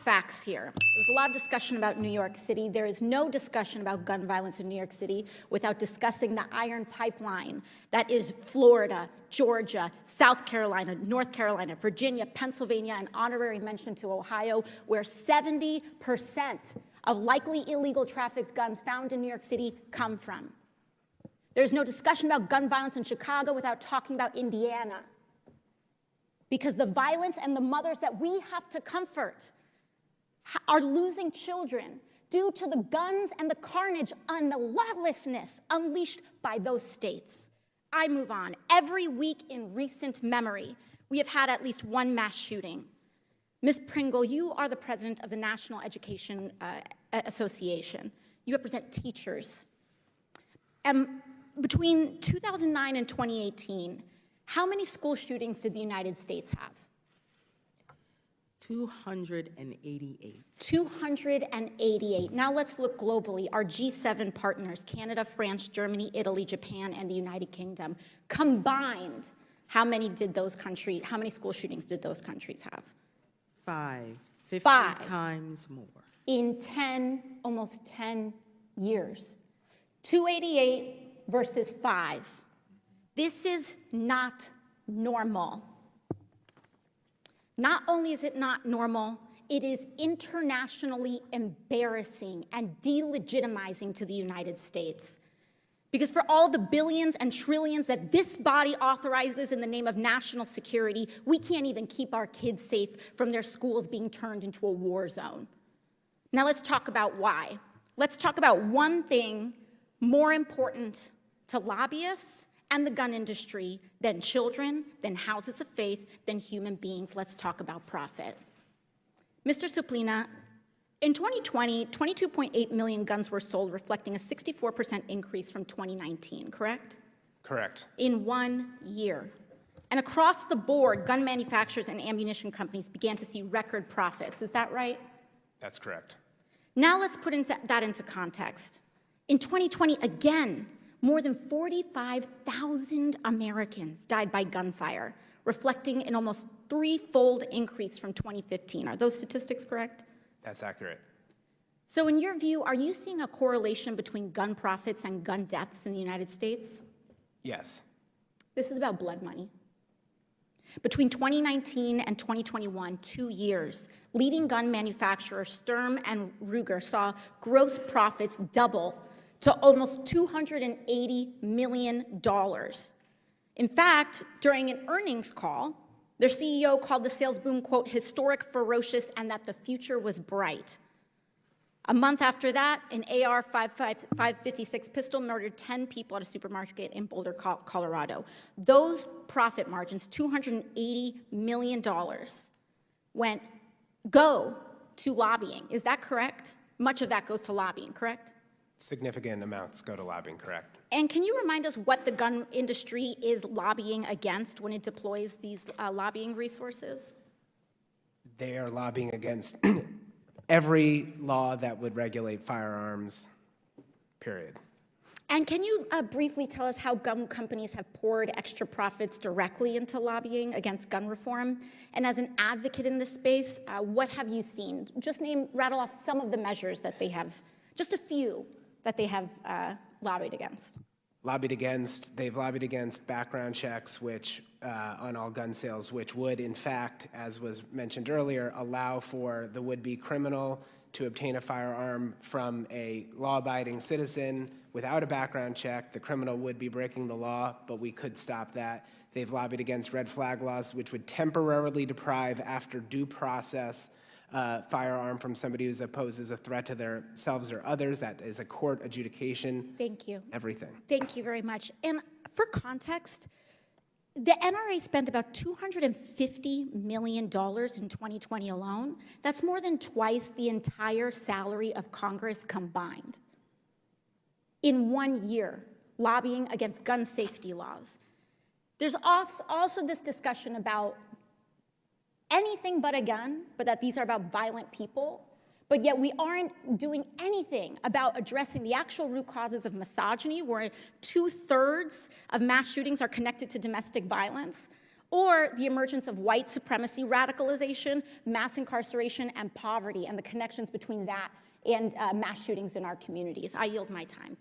Facts here. There was a lot of discussion about New York City. There is no discussion about gun violence in New York City without discussing the iron pipeline that is Florida, Georgia, South Carolina, North Carolina, Virginia, Pennsylvania, and honorary mention to Ohio, where 70% of likely illegal trafficked guns found in New York City come from. There's no discussion about gun violence in Chicago without talking about Indiana, because the violence and the mothers that we have to comfort are losing children due to the guns and the carnage and the lawlessness unleashed by those states. I move on. Every week in recent memory, we have had at least one mass shooting. Ms. Pringle, you are the president of the National Education Association. You represent teachers. Between 2009 and 2018, how many school shootings did the United States have? 288. 288. Now let's look globally. Our G7 partners, Canada, France, Germany, Italy, Japan, and the United Kingdom, combined, how many school shootings did those countries have? 5. 50 times more. In almost 10 years. 288 versus 5. This is not normal. Not only is it not normal, it is internationally embarrassing and delegitimizing to the United States. Because for all the billions and trillions that this body authorizes in the name of national security, we can't even keep our kids safe from their schools being turned into a war zone. Now let's talk about why. Let's talk about one thing more important to lobbyists and the gun industry than children, than houses of faith, than human beings. Let's talk about profit. Mr. Suplina, in 2020, 22.8 million guns were sold, reflecting a 64% increase from 2019, correct? Correct. In 1 year. And across the board, gun manufacturers and ammunition companies began to see record profits. Is that right? That's correct. Now let's put that into context. In 2020, again, more than 45,000 Americans died by gunfire, reflecting an almost threefold increase from 2015. Are those statistics correct? That's accurate. So in your view, are you seeing a correlation between gun profits and gun deaths in the United States? Yes. This is about blood money. Between 2019 and 2021, 2 years, leading gun manufacturers Sturm and Ruger saw gross profits double to almost $280 million. In fact, during an earnings call, their CEO called the sales boom, quote, historic, ferocious, and that the future was bright. A month after that, an AR-556 pistol murdered 10 people at a supermarket in Boulder, Colorado. Those profit margins, $280 million, go to lobbying. Is that correct? Much of that goes to lobbying, correct? Significant amounts go to lobbying, correct. And can you remind us what the gun industry is lobbying against when it deploys these lobbying resources? They are lobbying against every law that would regulate firearms, period. And can you briefly tell us how gun companies have poured extra profits directly into lobbying against gun reform? And as an advocate in this space, what have you seen? Just rattle off some of the measures that they have, just a few that they have lobbied against. They've lobbied against background checks, which on all gun sales, which would, in fact, as was mentioned earlier, allow for the would-be criminal to obtain a firearm from a law-abiding citizen without a background check. The criminal would be breaking the law, but we could stop that. They've lobbied against red flag laws, which would temporarily deprive, after due process, firearm from somebody who poses a threat to themselves or others. That is a court adjudication. Thank you. Everything. Thank you very much. And for context, the NRA spent about $250 million in 2020 alone. That's more than twice the entire salary of Congress combined. In 1 year, lobbying against gun safety laws. There's also this discussion about anything but a gun, but that these are about violent people, but yet we aren't doing anything about addressing the actual root causes of misogyny, where 2/3 of mass shootings are connected to domestic violence, or the emergence of white supremacy radicalization, mass incarceration, and poverty, and the connections between that and mass shootings in our communities. I yield my time.